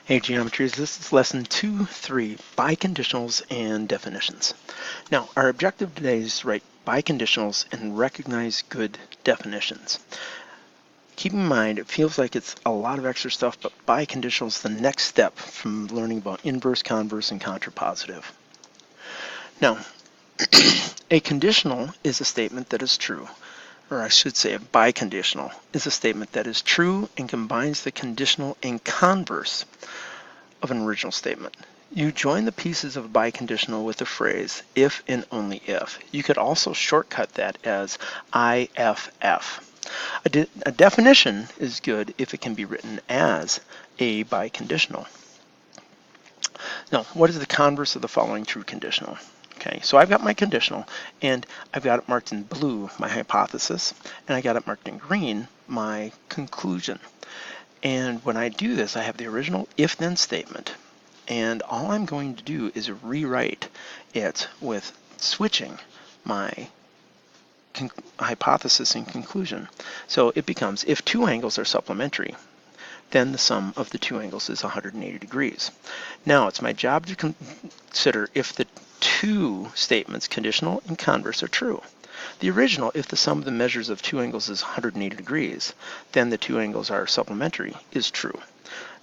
Hey Geometries, this is lesson 2-3, biconditionals and definitions. Now, our objective today is to write biconditionals and recognize good definitions. Keep in mind, it feels like it's a lot of extra stuff, but biconditional is the next step from learning about inverse, converse, and contrapositive. Now, a conditional is a statement that is true, or I should say a biconditional is a statement that is true and combines the conditional and converse of an original statement. You join the pieces of a biconditional with the phrase if and only if. You could also shortcut that as IFF. A definition is good if it can be written as a biconditional. Now, what is the converse of the following true conditional? Okay, so I've got my conditional, and I've got it marked in blue, my hypothesis, and I got it marked in green, my conclusion. And when I do this, I have the original if-then statement, and all I'm going to do is rewrite it with switching my hypothesis and conclusion. So it becomes, if two angles are supplementary, then the sum of the two angles is 180 degrees. Now it's my job to consider if the two statements, conditional and converse, are true. The original, if the sum of the measures of two angles is 180 degrees, then the two angles are supplementary, is true.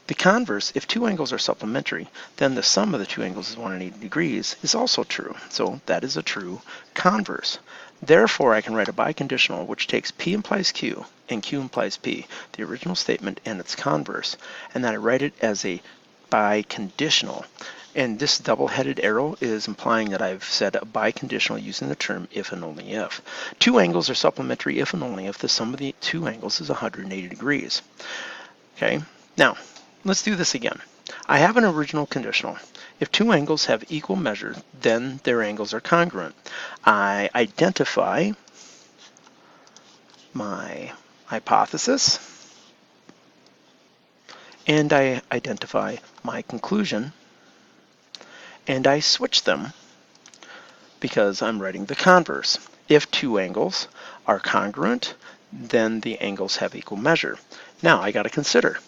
The converse, if two angles are supplementary, then the sum of the two angles is 180 degrees, is also true. So that is a true converse. Therefore, I can write a biconditional which takes P implies Q and Q implies P, the original statement and its converse, and then I write it as a biconditional. And this double-headed arrow is implying that I've said a biconditional using the term if and only if. Two angles are supplementary if and only if the sum of the two angles is 180 degrees. Okay, now let's do this again. I have an original conditional. If two angles have equal measure, then their angles are congruent. I identify my hypothesis, and I identify my conclusion, and I switch them because I'm writing the converse. If two angles are congruent, then the angles have equal measure. Now I got to consider,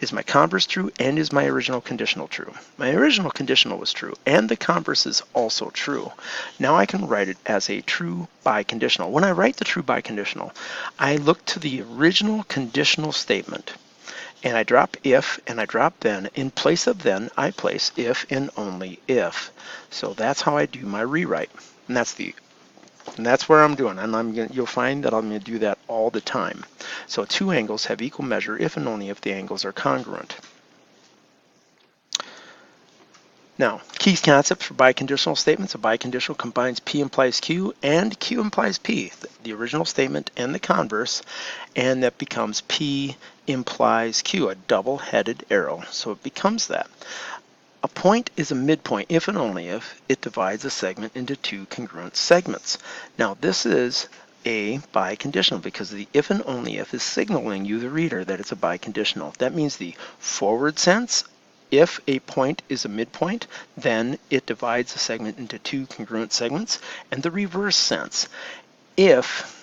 is my converse true and is my original conditional true? My original conditional was true and the converse is also true. Now I can write it as a true biconditional. When I write the true biconditional, I look to the original conditional statement and I drop if and I drop then. In place of then, I place if and only if. So that's how I do my rewrite. And that's where I'm doing, and you'll find that I'm going to do that all the time. So two angles have equal measure if and only if the angles are congruent. Now, key concepts for biconditional statements. A biconditional combines P implies Q and Q implies P, the original statement and the converse, and that becomes P implies Q, a double-headed arrow. So it becomes that. A point is a midpoint if and only if it divides a segment into two congruent segments. Now this is a biconditional because the if and only if is signaling you, the reader, that it's a biconditional. That means the forward sense, if a point is a midpoint, then it divides a segment into two congruent segments, and the reverse sense, if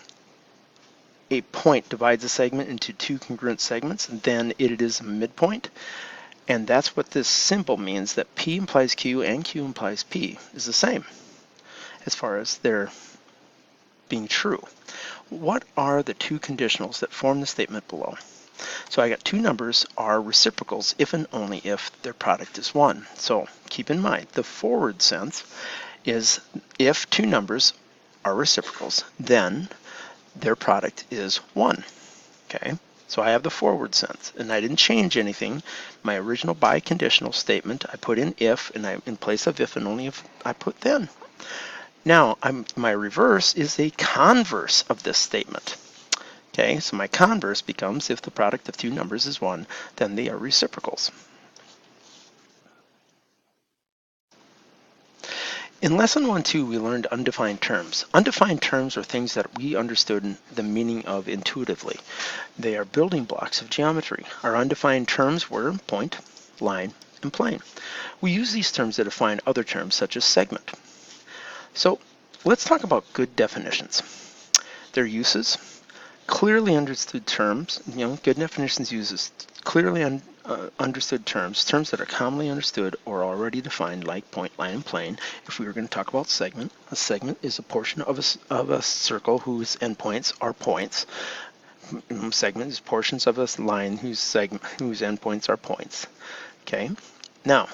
a point divides a segment into two congruent segments, then it is a midpoint. And that's what this symbol means, that P implies Q and Q implies P is the same as far as their being true. What are the two conditionals that form the statement below? So I got two numbers are reciprocals if and only if their product is 1. So keep in mind, the forward sense is if two numbers are reciprocals, then their product is 1. Okay? So I have the forward sense, and I didn't change anything. My original biconditional statement, I put in if, and in place of if and only if, I put then. Now, my reverse is a converse of this statement. Okay, so my converse becomes if the product of two numbers is 1, then they are reciprocals. In lesson 1-2, we learned undefined terms. Undefined terms are things that we understood the meaning of intuitively. They are building blocks of geometry. Our undefined terms were point, line, and plane. We use these terms to define other terms such as segment. So let's talk about good definitions. Their uses, clearly understood terms. Good definitions uses clearly understood terms, terms that are commonly understood or already defined, like point, line, and plane. If we were going to talk about segment, a segment is a portion of a circle whose endpoints are points. Segment is portions of a line whose endpoints are points. Okay. Now,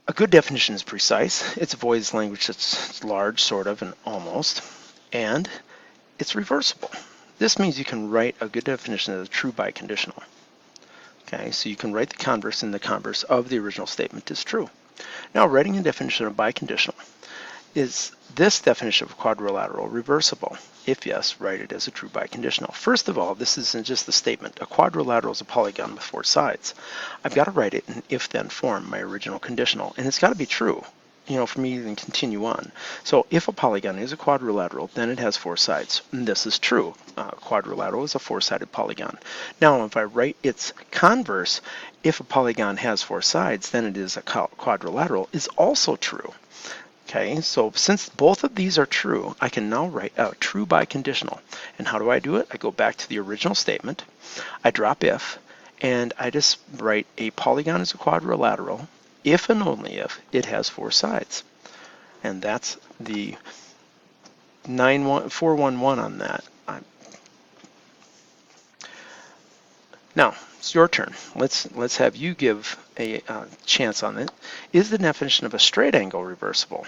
a good definition is precise. It avoids language that's large, sort of, and almost, and it's reversible. This means you can write a good definition as a true biconditional. Okay, so you can write the converse, and the converse of the original statement is true. Now, writing a definition of biconditional. Is this definition of quadrilateral reversible? If yes, write it as a true biconditional. First of all, this isn't just a statement. A quadrilateral is a polygon with 4 sides. I've got to write it in if-then form, my original conditional, and it's got to be true, for me to even continue on. So if a polygon is a quadrilateral, then it has 4 sides, and this is true. Quadrilateral is a 4-sided polygon. Now, if I write its converse, if a polygon has 4 sides, then it is a quadrilateral, is also true. Okay, so since both of these are true, I can now write a true biconditional. And how do I do it? I go back to the original statement, I drop if, and I just write a polygon is a quadrilateral if and only if it has 4 sides. And that's the 411 on that. Now, it's your turn. Let's have you give a chance on it. Is the definition of a straight angle reversible?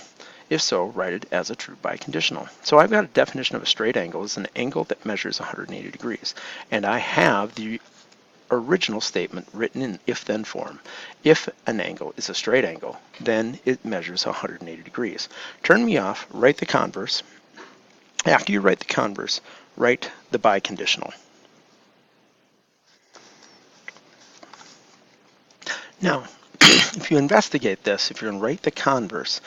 If so, write it as a true biconditional. So I've got a definition of a straight angle as an angle that measures 180 degrees. And I have the original statement written in if-then form. If an angle is a straight angle, then it measures 180 degrees. Turn me off, write the converse. After you write the converse, write the biconditional. Now, if you investigate this, if you're going to write the converse,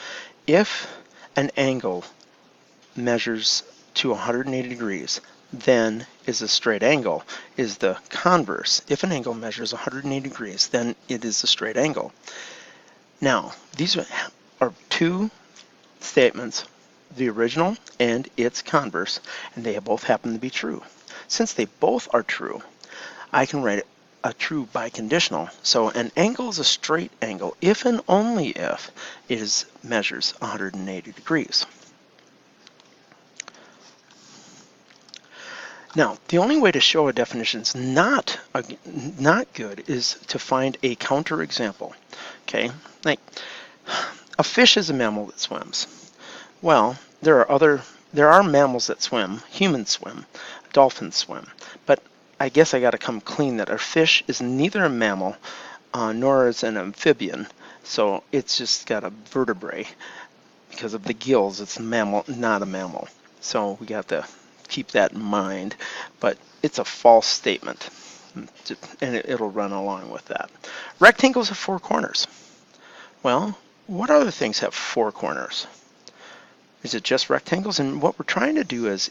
if an angle measures to 180 degrees, then is a straight angle, is the converse. If an angle measures 180 degrees, then it is a straight angle. Now, these are 2 statements, the original and its converse, and they both happen to be true. Since they both are true, I can write a true biconditional. So an angle is a straight angle if and only if it measures 180 degrees. Now, the only way to show a definition is not good is to find a counterexample. Okay, like a fish is a mammal that swims. Well, there are mammals that swim. Humans swim. Dolphins swim. But I guess I got to come clean that a fish is neither a mammal nor is an amphibian, so it's just got a vertebrae. Because of the gills, it's a mammal, not a mammal. So we got to keep that in mind, but it's a false statement, and it'll run along with that. Rectangles have 4 corners. Well, what other things have 4 corners? Is it just rectangles? And what we're trying to do is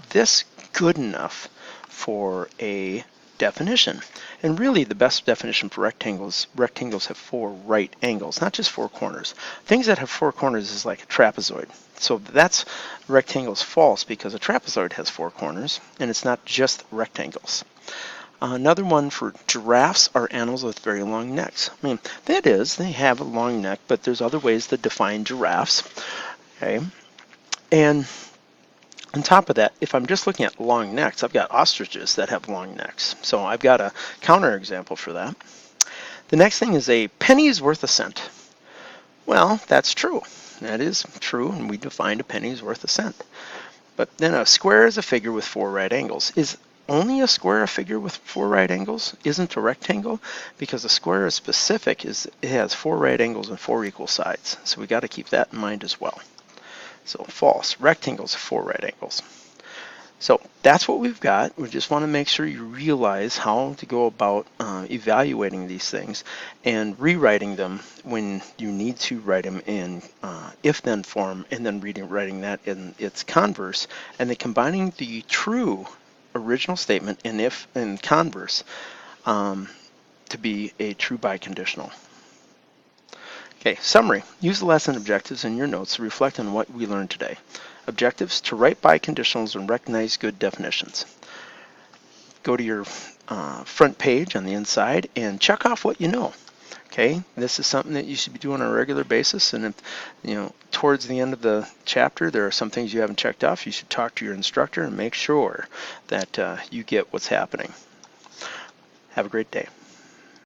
this good enough for a definition? And really the best definition for rectangles have 4 right angles, not just 4 corners. Things that have 4 corners is like a trapezoid. So that's rectangles false because a trapezoid has 4 corners and it's not just rectangles. Another one for giraffes are animals with very long necks. I mean, that is, they have a long neck, but there's other ways to define giraffes. Okay, and on top of that, if I'm just looking at long necks, I've got ostriches that have long necks. So I've got a counterexample for that. The next thing is a penny is worth a cent. Well, that's true. That is true, and we defined a penny is worth a cent. But then a square is a figure with 4 right angles. Is only a square a figure with 4 right angles? Isn't a rectangle? Because a square is specific, it has 4 right angles and 4 equal sides. So we got to keep that in mind as well. So false. Rectangles have 4 right angles. So that's what we've got. We just want to make sure you realize how to go about evaluating these things and rewriting them when you need to write them in if-then form, and then writing that in its converse, and then combining the true original statement and if and converse to be a true biconditional. Okay, summary. Use the lesson objectives in your notes to reflect on what we learned today. Objectives: to write biconditionals and recognize good definitions. go to your front page on the inside and check off what you know. Okay, this is something that you should be doing on a regular basis, and if towards the end of the chapter there are some things you haven't checked off, you should talk to your instructor and make sure that you get what's happening. Have a great day.